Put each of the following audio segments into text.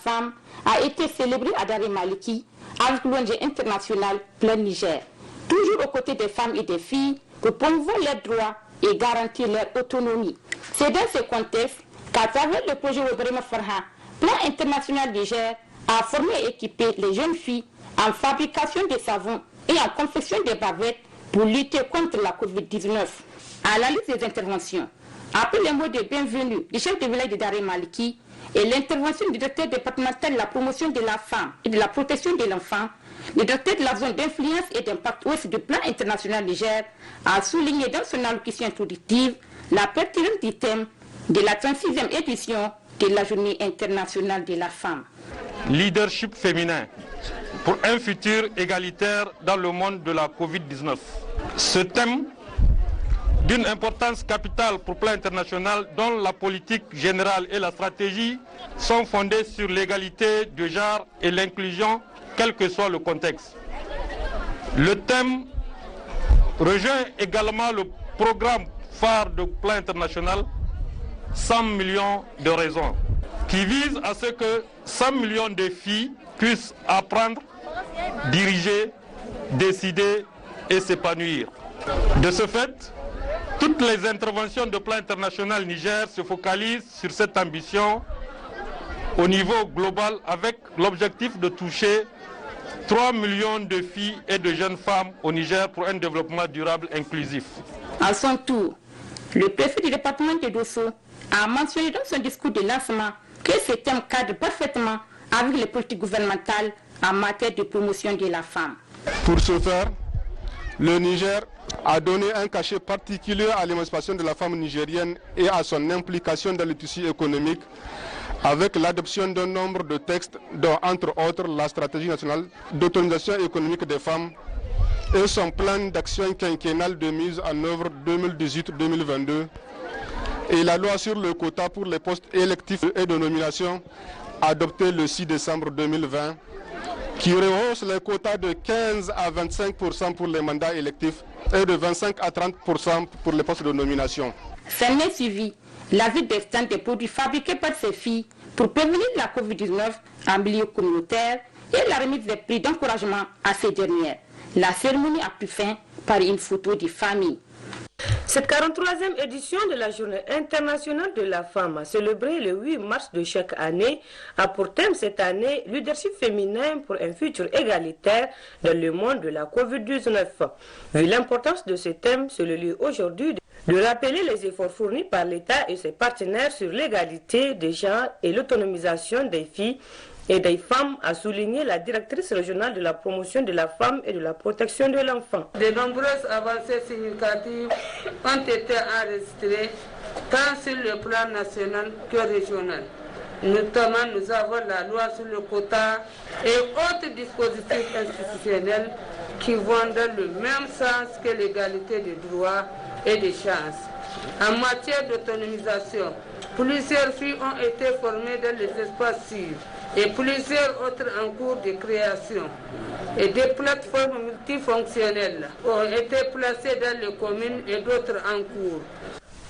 femme a été célébrée à Daré Maliki avec l'ONG internationale Plein Niger, toujours aux côtés des femmes et des filles pour promouvoir leurs droits et garantir leur autonomie. C'est dans ce contexte qu'à travers le projet Webrema Farha, Plan international Niger a formé et équipé les jeunes filles en fabrication de savons et en confection de bavettes pour lutter contre la COVID-19. À la liste des interventions, après les mots de bienvenue du chef de village de Daré Maliki et l'intervention du directeur départemental de la promotion de la femme et de la protection de l'enfant, le directeur de la zone d'influence et d'impact ouest du plan international Niger a souligné dans son allocution introductive la pertinence du thème de la 36e édition de la Journée internationale de la femme. Leadership féminin pour un futur égalitaire dans le monde de la COVID-19. Ce thème, d'une importance capitale pour le plan international, dont la politique générale et la stratégie sont fondées sur l'égalité de genre et l'inclusion, quel que soit le contexte. Le thème rejoint également le programme phare du plan international 100 millions de raisons, qui vise à ce que 100 millions de filles puissent apprendre, diriger, décider et s'épanouir. De ce fait, toutes les interventions du plan international Niger se focalisent sur cette ambition au niveau global avec l'objectif de toucher 3 millions de filles et de jeunes femmes au Niger pour un développement durable inclusif. À son tour, le préfet du département de Dosso a mentionné dans son discours de lancement que ce thème cadre parfaitement avec les politiques gouvernementales en matière de promotion de la femme. Pour ce faire, le Niger a donné un cachet particulier à l'émancipation de la femme nigérienne et à son implication dans le tissu économique avec l'adoption d'un nombre de textes dont entre autres la stratégie nationale d'autonomisation économique des femmes et son plan d'action quinquennal de mise en œuvre 2018-2022 et la loi sur le quota pour les postes électifs et de nomination adoptée le 6 décembre 2020 qui rehausse les quotas de 15 à 25% pour les mandats électifs et de 25 à 30% pour les postes de nomination. S'en est suivi la vue des stands des produits fabriqués par ces filles pour prévenir la COVID-19 en milieu communautaire et la remise des prix d'encouragement à ces dernières. La cérémonie a pris fin par une photo de famille. Cette 43e édition de la Journée internationale de la femme, célébrée le 8 mars de chaque année, a pour thème cette année « Leadership féminin pour un futur égalitaire dans le monde de la COVID-19 ». Vu l'importance de ce thème, c'est le lieu aujourd'hui de rappeler les efforts fournis par l'État et ses partenaires sur l'égalité des genres et l'autonomisation des filles et des femmes, a souligné la directrice régionale de la promotion de la femme et de la protection de l'enfant. De nombreuses avancées significatives ont été enregistrées tant sur le plan national que régional. Notamment, nous avons la loi sur le quota et autres dispositifs institutionnels qui vont dans le même sens que l'égalité des droits et des chances. En matière d'autonomisation, plusieurs filles ont été formées dans les espaces sûrs et plusieurs autres en cours de création. Et des plateformes multifonctionnelles ont été placées dans les communes et d'autres en cours.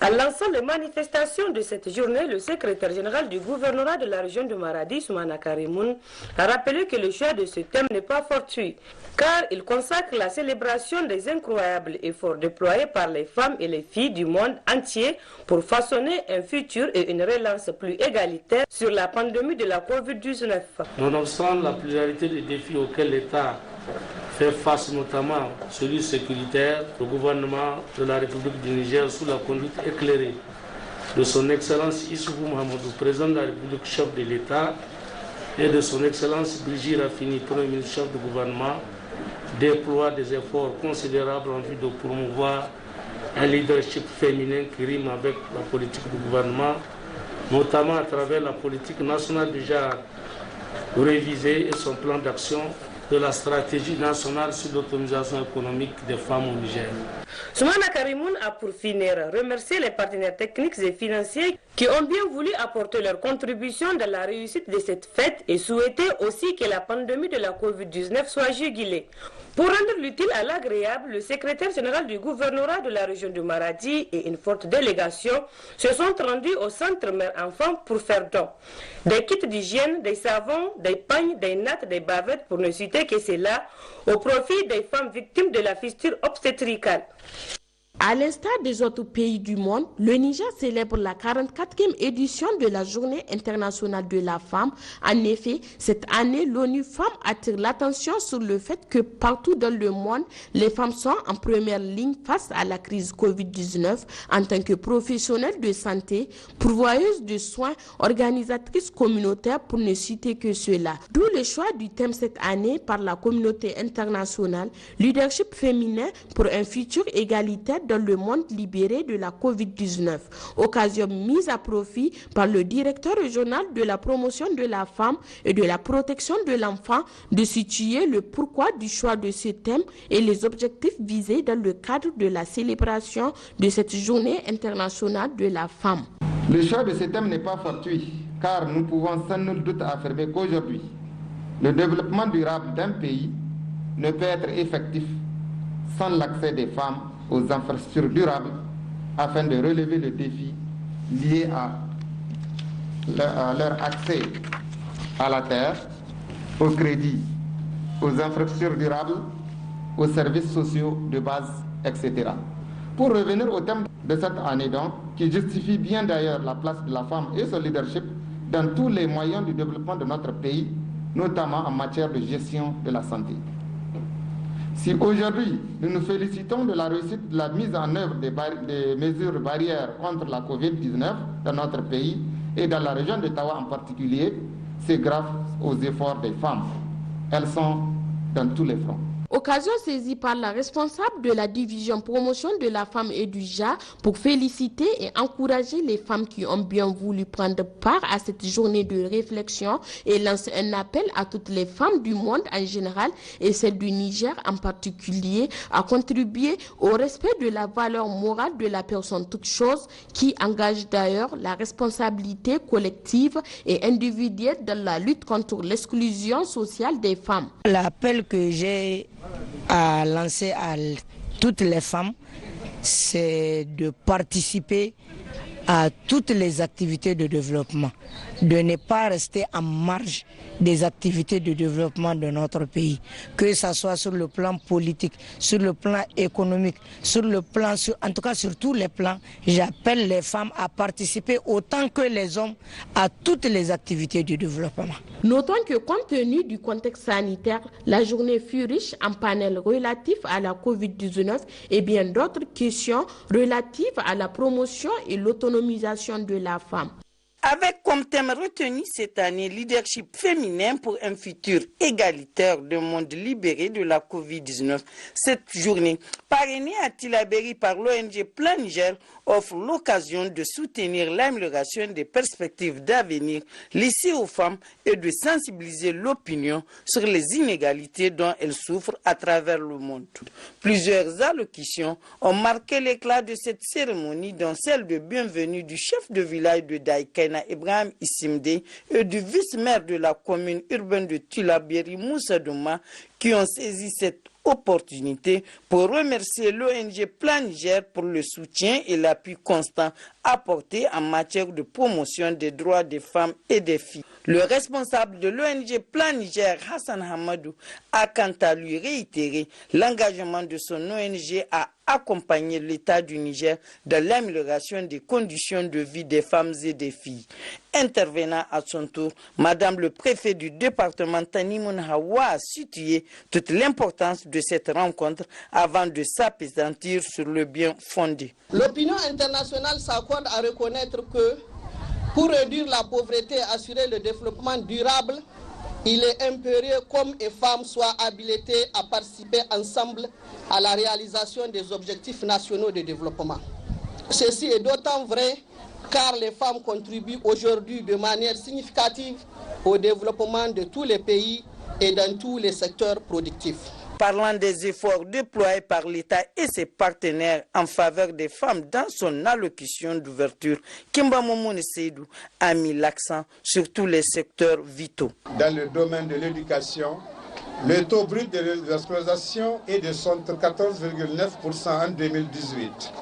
En lançant les manifestations de cette journée, le secrétaire général du gouvernorat de la région de Maradi, Soumana Karimoun, a rappelé que le choix de ce thème n'est pas fortuit, car il consacre la célébration des incroyables efforts déployés par les femmes et les filles du monde entier pour façonner un futur et une relance plus égalitaire sur la pandémie de la COVID-19. Nonobstant la pluralité des défis auxquels l'État fait face, notamment celui sécuritaire, le gouvernement de la République du Niger, sous la conduite éclairée de son Excellence Issoufou Mahamadou, président de la République, chef de l'État, et de son Excellence Brigitte Raffini, Premier ministre, chef de gouvernement, déploie des efforts considérables en vue de promouvoir un leadership féminin qui rime avec la politique du gouvernement, notamment à travers la politique nationale déjà révisée et son plan d'action de la stratégie nationale sur l'autonomisation économique des femmes au Niger. Soumana Karimoun a pour finir remercié les partenaires techniques et financiers qui ont bien voulu apporter leur contribution dans la réussite de cette fête et souhaiter aussi que la pandémie de la Covid-19 soit jugulée. Pour rendre l'utile à l'agréable, le secrétaire général du gouvernorat de la région de Maradi et une forte délégation se sont rendus au centre mère-enfant pour faire don. Des kits d'hygiène, des savons, des pagnes, des nattes, des bavettes, pour ne citer que cela, au profit des femmes victimes de la fistule obstétricale. À l'instar des autres pays du monde, le Niger célèbre la 44e édition de la Journée internationale de la femme. En effet, cette année, l'ONU Femmes attire l'attention sur le fait que partout dans le monde, les femmes sont en première ligne face à la crise Covid-19 en tant que professionnelles de santé, pourvoyeuses de soins, organisatrices communautaires pour ne citer que cela. D'où le choix du thème cette année par la communauté internationale, leadership féminin pour un futur égalitaire dans le monde libéré de la Covid-19. Occasion mise à profit par le directeur régional de la promotion de la femme et de la protection de l'enfant de situer le pourquoi du choix de ce thème et les objectifs visés dans le cadre de la célébration de cette journée internationale de la femme. Le choix de ce thème n'est pas fortuit, car nous pouvons sans nul doute affirmer qu'aujourd'hui, le développement durable d'un pays ne peut être effectif sans l'accès des femmes aux infrastructures durables afin de relever le défi lié à leur accès à la terre, au crédit, aux infrastructures durables, aux services sociaux de base, etc. Pour revenir au thème de cette année donc, qui justifie bien d'ailleurs la place de la femme et son leadership dans tous les moyens du développement de notre pays, notamment en matière de gestion de la santé. Si aujourd'hui, nous nous félicitons de la réussite de la mise en œuvre des mesures barrières contre la Covid-19 dans notre pays et dans la région de Tawa en particulier, c'est grâce aux efforts des femmes. Elles sont dans tous les fronts. Occasion saisie par la responsable de la division promotion de la femme et du genre pour féliciter et encourager les femmes qui ont bien voulu prendre part à cette journée de réflexion et lancer un appel à toutes les femmes du monde en général et celles du Niger en particulier à contribuer au respect de la valeur morale de la personne toute chose qui engage d'ailleurs la responsabilité collective et individuelle dans la lutte contre l'exclusion sociale des femmes. L'appel que j'ai à lancer à toutes les femmes, c'est de participer à toutes les activités de développement, de ne pas rester en marge des activités de développement de notre pays, que ce soit sur le plan politique, sur le plan économique, sur le plan, en tout cas sur tous les plans. J'appelle les femmes à participer autant que les hommes à toutes les activités du développement. Notons que compte tenu du contexte sanitaire, la journée fut riche en panels relatifs à la Covid-19 et bien d'autres questions relatives à la promotion et l'autonomisation de la femme. Avec comme thème retenu cette année leadership féminin pour un futur égalitaire d'un monde libéré de la Covid-19. Cette journée, parrainée à Tillabéri par l'ONG Plan Niger, offre l'occasion de soutenir l'amélioration des perspectives d'avenir laissées aux femmes et de sensibiliser l'opinion sur les inégalités dont elles souffrent à travers le monde. Plusieurs allocutions ont marqué l'éclat de cette cérémonie, dont celle de bienvenue du chef de village de Daïkaina, Ibrahim Issimde, et du vice-maire de la commune urbaine de Tillabéri, Moussa Douma, qui ont saisi cette opportunité pour remercier l'ONG Plan Niger pour le soutien et l'appui constant apporté en matière de promotion des droits des femmes et des filles. Le responsable de l'ONG Plan Niger, Hassan Hamadou, a quant à lui réitéré l'engagement de son ONG à accompagner l'État du Niger dans l'amélioration des conditions de vie des femmes et des filles. Intervenant à son tour, Madame le préfet du département Tanimoun Hawa a situé toute l'importance de cette rencontre avant de s'appesantir sur le bien fondé. L'opinion internationale s'accorde à reconnaître que pour réduire la pauvreté et assurer le développement durable, il est impérieux qu'hommes et femmes soient habilités à participer ensemble à la réalisation des objectifs nationaux de développement. Ceci est d'autant vrai car les femmes contribuent aujourd'hui de manière significative au développement de tous les pays et dans tous les secteurs productifs. parlant des efforts déployés par l'État et ses partenaires en faveur des femmes dans son allocution d'ouverture, Kimba Momoune Seydou a mis l'accent sur tous les secteurs vitaux. Dans le domaine de l'éducation, le taux brut de l'exploitation est de 74,9% en 2018.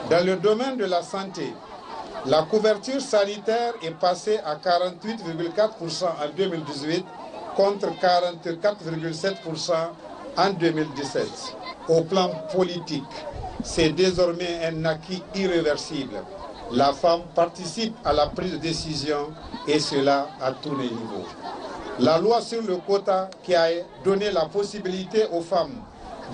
Dans le domaine de la santé, la couverture sanitaire est passée à 48,4% en 2018 contre 44,7% en 2017. Au plan politique, c'est désormais un acquis irréversible. La femme participe à la prise de décision et cela à tous les niveaux. La loi sur le quota qui a donné la possibilité aux femmes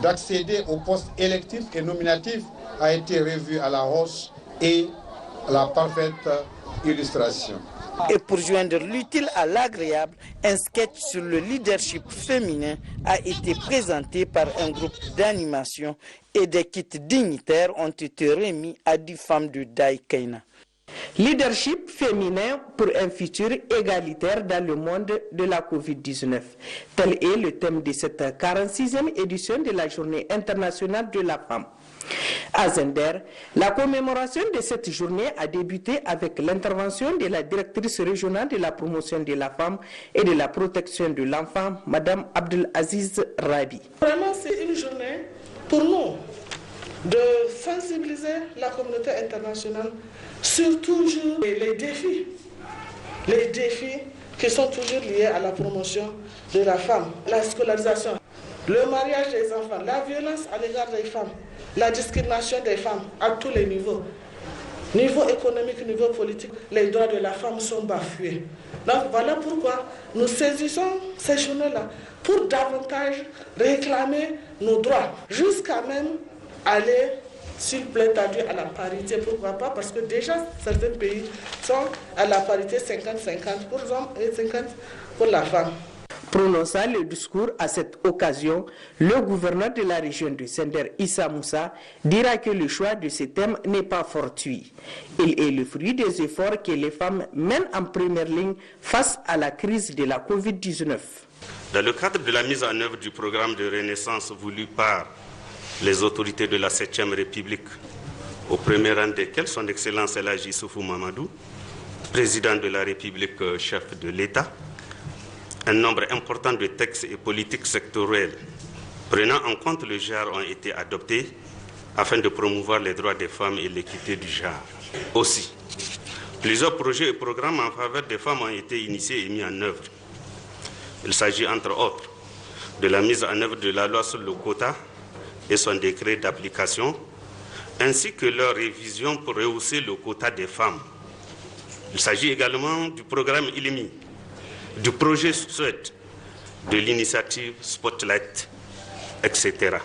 d'accéder aux postes électifs et nominatifs a été revue à la hausse et à la parfaite illustration. Et pour joindre l'utile à l'agréable, un sketch sur le leadership féminin a été présenté par un groupe d'animation et des kits dignitaires ont été remis à 10 femmes de Daïkaina. Leadership féminin pour un futur égalitaire dans le monde de la Covid-19. Tel est le thème de cette 46e édition de la Journée internationale de la femme. À Zender, la commémoration de cette journée a débuté avec l'intervention de la directrice régionale de la promotion de la femme et de la protection de l'enfant, Madame Abdelaziz Rabi. Vraiment, c'est une journée pour nous de sensibiliser la communauté internationale sur toujours les défis qui sont toujours liés à la promotion de la femme, la scolarisation, le mariage des enfants, la violence à l'égard des femmes, la discrimination des femmes à tous les niveaux. Niveau économique, niveau politique, les droits de la femme sont bafoués. Donc voilà pourquoi nous saisissons ces journées-là pour davantage réclamer nos droits, jusqu'à même aller, s'il plaît à Dieu, à la parité. Pourquoi pas? Parce que déjà, certains pays sont à la parité 50-50 pour les hommes et 50 pour la femme. Prononçant le discours à cette occasion, le gouverneur de la région de Zender, Issa Moussa, dira que le choix de ce thème n'est pas fortuit. Il est le fruit des efforts que les femmes mènent en première ligne face à la crise de la Covid-19. Dans le cadre de la mise en œuvre du programme de renaissance voulu par les autorités de la 7e République, au premier rang desquelles son Excellence El Hadji Issoufou Mamadou, président de la République, chef de l'État, un nombre important de textes et politiques sectorielles prenant en compte le genre ont été adoptés afin de promouvoir les droits des femmes et l'équité du genre. Aussi, plusieurs projets et programmes en faveur des femmes ont été initiés et mis en œuvre. Il s'agit entre autres de la mise en œuvre de la loi sur le quota et son décret d'application, ainsi que leur révision pour rehausser le quota des femmes. Il s'agit également du programme ILMI, du projet SWET, de l'initiative Spotlight, etc.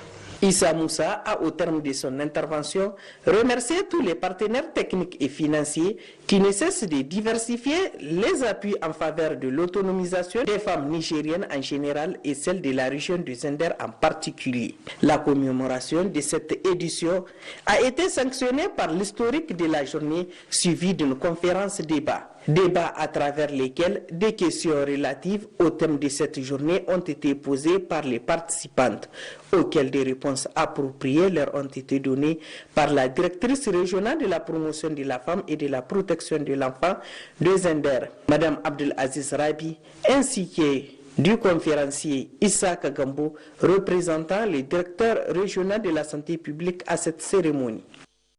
Issa Moussa a, au terme de son intervention, remercié tous les partenaires techniques et financiers qui ne cessent de diversifier les appuis en faveur de l'autonomisation des femmes nigériennes en général et celle de la région de Zender en particulier. La commémoration de cette édition a été sanctionnée par l'historique de la journée suivie d'une conférence débat. Débats à travers lesquels des questions relatives au thème de cette journée ont été posées par les participantes, auxquelles des réponses appropriées leur ont été données par la directrice régionale de la promotion de la femme et de la protection de l'enfant de Zender, Madame Abdelaziz Rabi, ainsi que du conférencier Issa Kagambo, représentant le directeur régional de la santé publique à cette cérémonie.